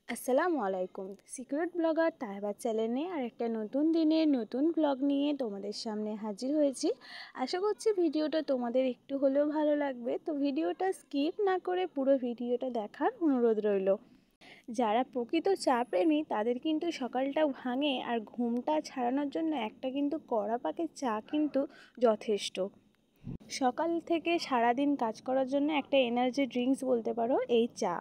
আসসালামু আলাইকুম। Secret blogger তাহবা চ্যানেলে আর একটা নতুন দিনের নতুন ব্লগ নিয়ে তোমাদের সামনে হাজির হয়েছি। আশা করছি ভিডিওটা তোমাদের একটু হলেও ভালো লাগবে, তো ভিডিওটা স্কিপ না করে পুরো ভিডিওটা দেখার অনুরোধ রইল। যারা প্রকৃত চা প্রেমী তাদের কিন্তু সকালটা ভাঙে, আর ঘুমটা ছাড়ানোর জন্য একটা কিন্তু কড়া পাকে চা কিন্তু যথেষ্ট। সকাল থেকে সারাদিন কাজ করার জন্য একটা এনার্জি ড্রিঙ্কস বলতে পারো এই চা।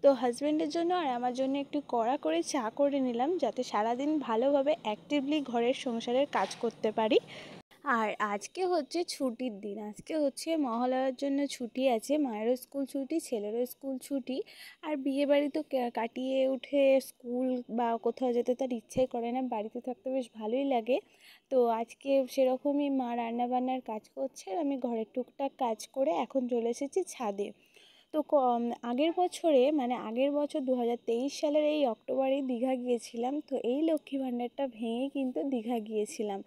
তো হাজব্যান্ডের জন্য আর আমার জন্য একটু কড়া করে চা করে নিলাম, যাতে সারাদিন ভালোভাবে অ্যাক্টিভলি ঘরের সংসারের কাজ করতে পারি। আর আজকে হচ্ছে ছুটির দিন, আজকে হচ্ছে মহালয়ার জন্য ছুটি আছে, মায়েরও স্কুল ছুটি, ছেলেরও স্কুল ছুটি। আর বিয়ে বাড়ি তো কাটিয়ে উঠে স্কুল বা কোথাও যেতে তার ইচ্ছাই করে না, বাড়িতে থাকতে বেশ ভালোই লাগে। তো আজকে সেরকমই মা রান্নাবান্নার কাজ করছে, আর আমি ঘরের টুকটাক কাজ করে এখন চলে এসেছি ছাদে। তো আগের বছর 2023 সালের এই অক্টোবরে দীঘা গিয়েছিলাম। তো এই লক্ষ্মী ভাণ্ডারটা ভেঙে কিন্তু দীঘা গিয়েছিলাম।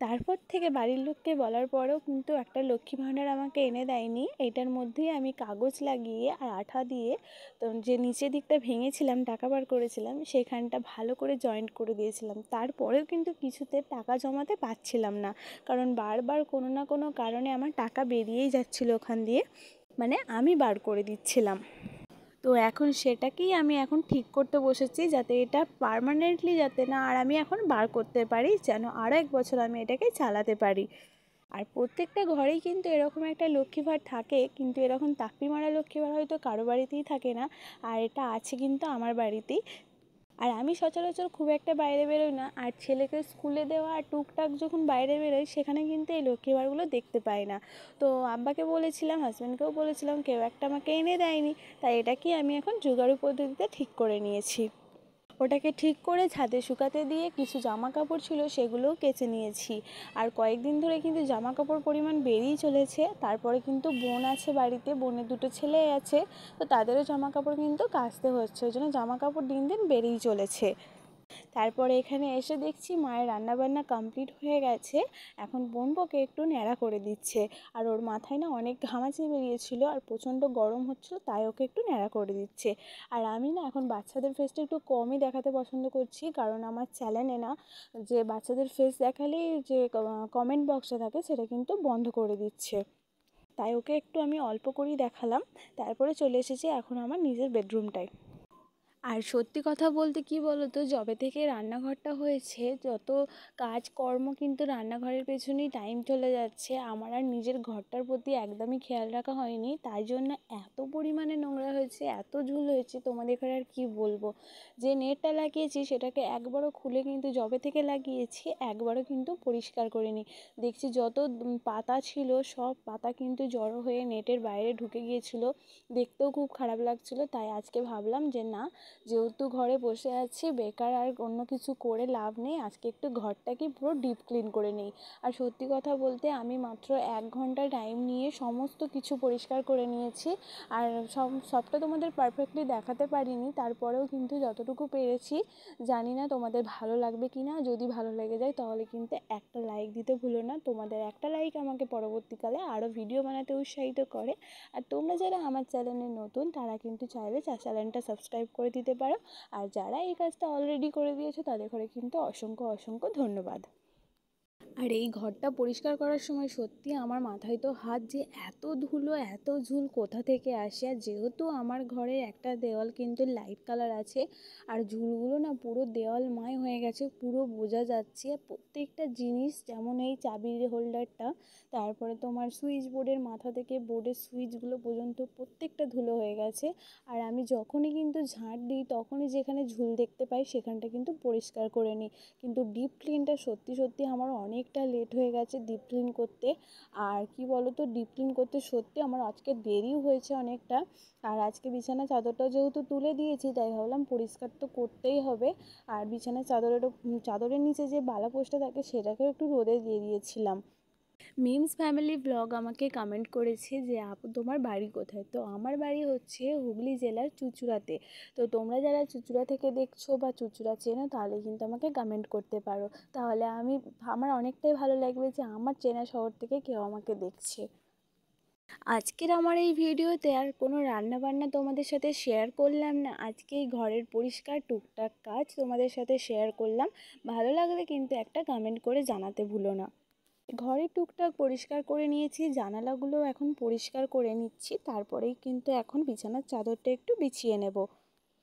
তারপর থেকে বাড়ির লোককে বলার পরেও কিন্তু একটা লক্ষ্মী ভাণ্ডার আমাকে এনে দেয়নি। এটার মধ্যেই আমি কাগজ লাগিয়ে আর আঠা দিয়ে, তো যে নিচের দিকটা ভেঙেছিলাম টাকা বার করেছিলাম সেখানটা ভালো করে জয়েন্ট করে দিয়েছিলাম। তারপরেও কিন্তু কিছুতে টাকা জমাতে পারছিলাম না, কারণ বারবার কোনো না কোনো কারণে আমার টাকা বেরিয়েই যাচ্ছিল ওখান দিয়ে, মানে আমি বার করে দিচ্ছিলাম। তো এখন সেটাকেই আমি এখন ঠিক করতে বসেছি, যাতে এটা পার্মানেন্টলি যাতে না আর আমি এখন বার করতে পারি, যেন আরও 1 বছর আমি এটাকে চালাতে পারি। আর প্রত্যেকটা ঘরেই কিন্তু এরকম একটা লক্ষ্মী ভাঁড় থাকে, কিন্তু এরকম তাপ্পি মারা লক্ষ্মী ভাঁড় হয়তো কারো বাড়িতেই থাকে না। আর এটা আছে কিন্তু আমার বাড়িতেই। আর আমি সচরাচর খুব একটা বাইরে বেরোই না, আর ছেলেকে স্কুলে দেওয়া আর টুকটাক যখন বাইরে বেরোই সেখানে কিন্তু এই লক্ষ্মী ভাঁড়গুলো দেখতে পাই না। তো আব্বাকে বলেছিলাম, হাজব্যান্ডকেও বলেছিলাম, কেউ একটা আমাকে এনে দেয়নি। তাই এটাকে আমি এখন জোগাড়ু পদ্ধতিতে ঠিক করে নিয়েছি। ওটাকে ঠিক করে ছাদে শুকাতে দিয়ে কিছু জামা কাপড় ছিল সেগুলোও কেচে নিয়েছি। আর কয়েকদিন ধরে কিন্তু জামা কাপড় পরিমাণ বেড়েই চলেছে। তারপরে কিন্তু বোন আছে বাড়িতে, বোনের 2টো ছেলে আছে, তো তাদেরও জামা কাপড় কিন্তু কাচতে হচ্ছে, ওই জন্য জামা কাপড় দিন দিন বেড়েই চলেছে। তারপরে এখানে এসে দেখছি মায়ের রান্নাবান্না কমপ্লিট হয়ে গেছে। এখন বোন বউকে একটু ন্যাড়া করে দিচ্ছে। আর ওর মাথায় না অনেক ঘামাচি বেরিয়েছিল আর প্রচণ্ড গরম হচ্ছিল, তাই ওকে একটু ন্যাড়া করে দিচ্ছে। আর আমি না এখন বাচ্চাদের ফেসটা একটু কমই দেখাতে পছন্দ করছি, কারণ আমার চ্যানেলে না যে বাচ্চাদের ফেস দেখালেই যে কমেন্ট বক্সে থাকে সেটা কিন্তু বন্ধ করে দিচ্ছে। তাই ওকে একটু আমি অল্প করেই দেখালাম। তারপরে চলে এসেছি এখন আমার নিজের বেডরুমটায়। আর সত্যি কথা বলতে কি বলো তো, যবে থেকে রান্নাঘরটা হয়েছে যত কাজকর্ম কিন্তু রান্নাঘরের পেছনেই টাইম চলে যাচ্ছে, আমার আর নিজের ঘরটার প্রতি একদমই খেয়াল রাখা হয়নি। তাই জন্য এত পরিমাণে নোংরা হয়েছে, এত ঝুল হয়েছে, তোমাদের আর কি বলবো। যে নেটটা লাগিয়েছি সেটাকে একবারও খুলে কিন্তু যবে থেকে লাগিয়েছি একবারও কিন্তু পরিষ্কার করিনি। দেখছি যত পাতা ছিল সব পাতা কিন্তু জড়ো হয়ে নেটের বাইরে ঢুকে গিয়েছিল, দেখতেও খুব খারাপ লাগছিল। তাই আজকে ভাবলাম যে না, যেহেতু ঘরে বসে আছি বেকার আর অন্য কিছু করে লাভ নেই, আজকে একটু ঘরটাকে পুরো ডিপ ক্লিন করে নিই। আর সত্যি কথা বলতে আমি মাত্র 1 ঘন্টা টাইম নিয়ে সমস্ত কিছু পরিষ্কার করে নিয়েছি। আর সবটা তোমাদের পারফেক্টলি দেখাতে পারিনি, তারপরেও কিন্তু যতটুকু পেরেছি। জানি না তোমাদের ভালো লাগবে কি না, যদি ভালো লেগে যায় তাহলে কিন্তু একটা লাইক দিতে ভুলো না। তোমাদের একটা লাইক আমাকে পরবর্তীকালে আরও ভিডিও বানাতে উৎসাহিত করে। আর তোমরা যারা আমার চ্যানেলে নতুন তারা কিন্তু চাইলে চ্যানেলটা সাবস্ক্রাইব করে দিতে পারো। আর যারা এই কাজটা অলরেডি করে দিয়েছো তাদের ঘরে কিন্তু অসংখ্য অসংখ্য ধন্যবাদ। আর এই ঘরটা পরিষ্কার করার সময় সত্যি আমার মাথায় তো হাত, যে এত ধুলো এত ঝুল কোথা থেকে আসে। আর যেহেতু আমার ঘরের একটা দেওয়াল কিন্তু লাইট কালার আছে, আর ঝুলগুলো না পুরো দেওয়ালময় হয়ে গেছে, পুরো বোঝা যাচ্ছে প্রত্যেকটা জিনিস। যেমন এই চাবির হোল্ডারটা, তারপরে তোমার সুইচ বোর্ডের মাথা থেকে বোর্ডের সুইচগুলো পর্যন্ত প্রত্যেকটা ধুলো হয়ে গেছে। আর আমি যখনই কিন্তু ঝাঁট দিই তখনই যেখানে ঝুল দেখতে পাই সেখানটা কিন্তু পরিষ্কার করে নিই। কিন্তু ডিপ ক্লিনটা সত্যি সত্যি আমার অনেকটা লেট হয়ে গেছে ডিপ ক্লিন করতে। আর কি বলো তো, ডিপ ক্লিন করতে সত্যি আমার আজকে দেরিও হয়েছে অনেকটা। আর আজকে বিছানা চাদরটা যেহেতু তুলে দিয়েছি তাই ভাবলাম পরিষ্কার তো করতেই হবে। আর বিছানার চাদরের নিচে যে বালাপোষটা থাকে সেটাকেও একটু রোদে দিয়ে দিয়েছিলাম। মিমস ফ্যামিলি ব্লগ আমাকে কমেন্ট করেছে যে আপু তোমার বাড়ি কোথায়। তো আমার বাড়ি হচ্ছে হুগলি জেলার চুঁচুড়াতে। তো তোমরা যারা চুঁচুড়া থেকে দেখছো বা চুঁচুড়া চেনো তাহলে কিন্তু আমাকে কমেন্ট করতে পারো, তাহলে আমার অনেকটাই ভালো লাগবে যে আমার চেনা শহর থেকে কেউ আমাকে দেখছে। আজকের আমার এই ভিডিওতে আর কোনো রান্নাবান্না তোমাদের সাথে শেয়ার করলাম না। আজকে এই ঘরের পরিষ্কার টুকটাক কাজ তোমাদের সাথে শেয়ার করলাম। ভালো লাগলে কিন্তু একটা কমেন্ট করে জানাতে ভুলো না। ঘরে টুকটাক পরিষ্কার করে নিয়েছি, জানালাগুলো এখন পরিষ্কার করে নিচ্ছি, তারপরেই কিন্তু এখন বিছানার চাদরটা একটু বিছিয়ে নেব।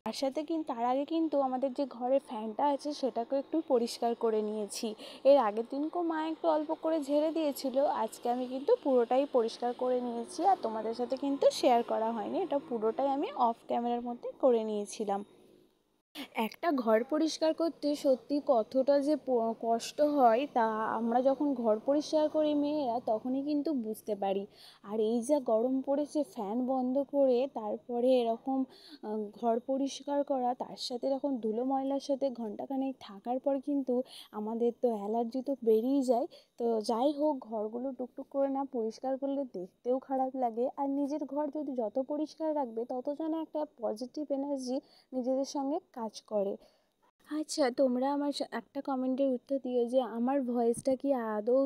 তার সাথে কিন্তু তার আগে কিন্তু আমাদের যে ঘরের ফ্যানটা আছে সেটাকে একটু পরিষ্কার করে নিয়েছি। এর আগের দিনকেও মা একটু অল্প করে ঝেড়ে দিয়েছিল, আজকে আমি কিন্তু পুরোটাই পরিষ্কার করে নিয়েছি। আর তোমাদের সাথে কিন্তু শেয়ার করা হয়নি, এটা পুরোটাই আমি অফ ক্যামেরার মধ্যে করে নিয়েছিলাম। একটা ঘর পরিষ্কার করতে সত্যি কতটা যে কষ্ট হয় তা আমরা যখন ঘর পরিষ্কার করি মেয়েরা তখনই কিন্তু বুঝতে পারি। আর এই যা গরম পড়েছে, ফ্যান বন্ধ করে তারপরে এরকম ঘর পরিষ্কার করা, তার সাথে এরকম ধুলো ময়লার সাথে ঘন্টাখানেক থাকার পর কিন্তু আমাদের তো অ্যালার্জি তো বেরিয়ে যায়। তো যাই হোক, ঘরগুলো টুকটুক করে না পরিষ্কার করলে দেখতেও খারাপ লাগে, আর নিজের ঘর যদি যত পরিষ্কার রাখবে তত যেন একটা পজিটিভ এনার্জি নিজেদের সঙ্গে কাজ করে। আচ্ছা, তোমরা আমার একটা কমেন্টের উত্তর দিও যে আমার ভয়েসটা কি আদৌ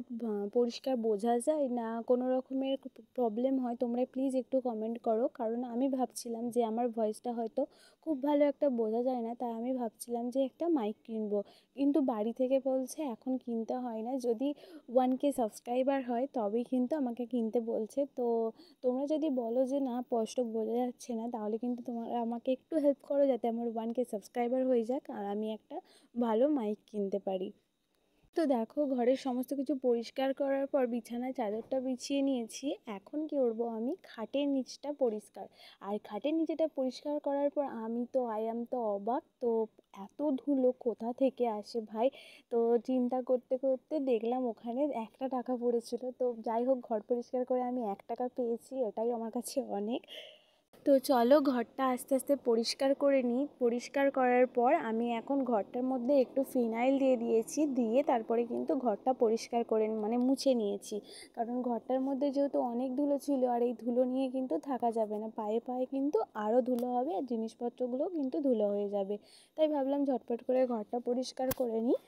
পরিষ্কার বোঝা যায় না কোনো রকমের প্রবলেম হয়। তোমরা প্লিজ একটু কমেন্ট করো, কারণ আমি ভাবছিলাম যে আমার ভয়েসটা হয়তো খুব ভালো একটা বোঝা যায় না, তাই আমি ভাবছিলাম যে একটা মাইক কিনবো। কিন্তু বাড়ি থেকে বলছে এখন কিনতে হয় না, যদি 1K সাবস্ক্রাইবার হয় তবেই কিন্তু আমাকে কিনতে বলছে। তো তোমরা যদি বলো যে না স্পষ্ট বোঝা যাচ্ছে না, তাহলে কিন্তু তোমরা আমাকে একটু হেল্প করো যাতে আমার 1K সাবস্ক্রাইবার হয়ে যাক আর আমি একটা ভালো মাইক কিনতে পারি। তো দেখো, ঘরের সমস্ত কিছু পরিষ্কার করার পর বিছানায় চাদরটা বিছিয়ে নিয়েছি। এখন কি করবো, আমি খাটের নিচটা পরিষ্কার, আর খাটের নিচেটা পরিষ্কার করার পর আই এম তো অবাক। তো এত ধুলো কোথা থেকে আসে ভাই। তো চিন্তা করতে করতে দেখলাম ওখানে 1 টাকা পড়েছিল। তো যাই হোক, ঘর পরিষ্কার করে আমি 1 টাকা পেয়েছি, এটাই আমার কাছে অনেক। তো চলো ঘরটা আস্তে আস্তে পরিষ্কার করে নিই। পরিষ্কার করার পর আমি এখন ঘরটার মধ্যে একটু ফিনাইল দিয়ে দিয়েছি, দিয়ে তারপরে কিন্তু ঘরটা পরিষ্কার করে মানে মুছে নিয়েছি। কারণ ঘরটার মধ্যে যেহেতু অনেক ধুলো ছিল, আর এই ধুলো নিয়ে কিন্তু থাকা যাবে না, পায়ে পায়ে কিন্তু আরও ধুলো হবে আর জিনিসপত্রগুলোও কিন্তু ধুলো হয়ে যাবে। তাই ভাবলাম ঝটপট করে ঘরটা পরিষ্কার করে নিই।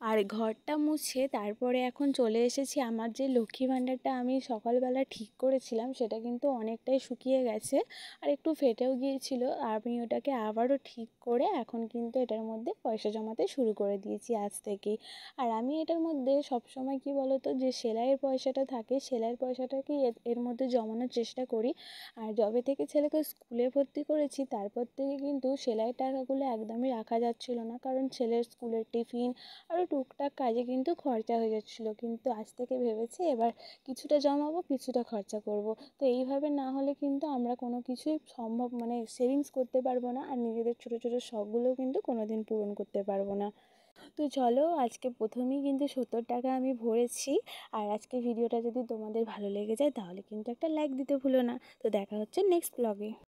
আর ঘরটা মুছে তারপরে এখন চলে এসেছি, আমার যে লক্ষ্মী ভাণ্ডারটা আমি সকালবেলা ঠিক করেছিলাম সেটা কিন্তু অনেকটাই শুকিয়ে গেছে আর একটু ফেটেও গিয়েছিল। আমি ওটাকে আবারও ঠিক করে এখন কিন্তু এটার মধ্যে পয়সা জমাতে শুরু করে দিয়েছি আজ থেকেই। আর আমি এটার মধ্যে সবসময় কি বলতো, যে সেলাইয়ের পয়সাটা থাকে সেলাইয়ের পয়সাটাকে এর মধ্যে জমানোর চেষ্টা করি। আর যবে থেকে ছেলেকে স্কুলে ভর্তি করেছি তারপর থেকে কিন্তু সেলাইয়ের টাকাগুলো একদমই রাখা যাচ্ছিল না, কারণ ছেলের স্কুলের টিফিন আরও টুকটাক কাজে কিন্তু খরচা হয়ে যাচ্ছিলো। কিন্তু আজ থেকে ভেবেছি এবার কিছুটা জমাবো, কিছুটা খরচা করব। তো এইভাবে না হলে কিন্তু আমরা কোনো কিছুই সম্ভব মানে সেভিংস করতে পারবো না, আর নিজেদের ছোটো ছোটো শখগুলোও কিন্তু কোনো দিন পূরণ করতে পারবো না। তো চলো, আজকে প্রথমেই কিন্তু 70 টাকা আমি ভরেছি। আর আজকে ভিডিওটা যদি তোমাদের ভালো লেগে যায় তাহলে কিন্তু একটা লাইক দিতে ভুলো না। তো দেখা হচ্ছে নেক্সট ব্লগে।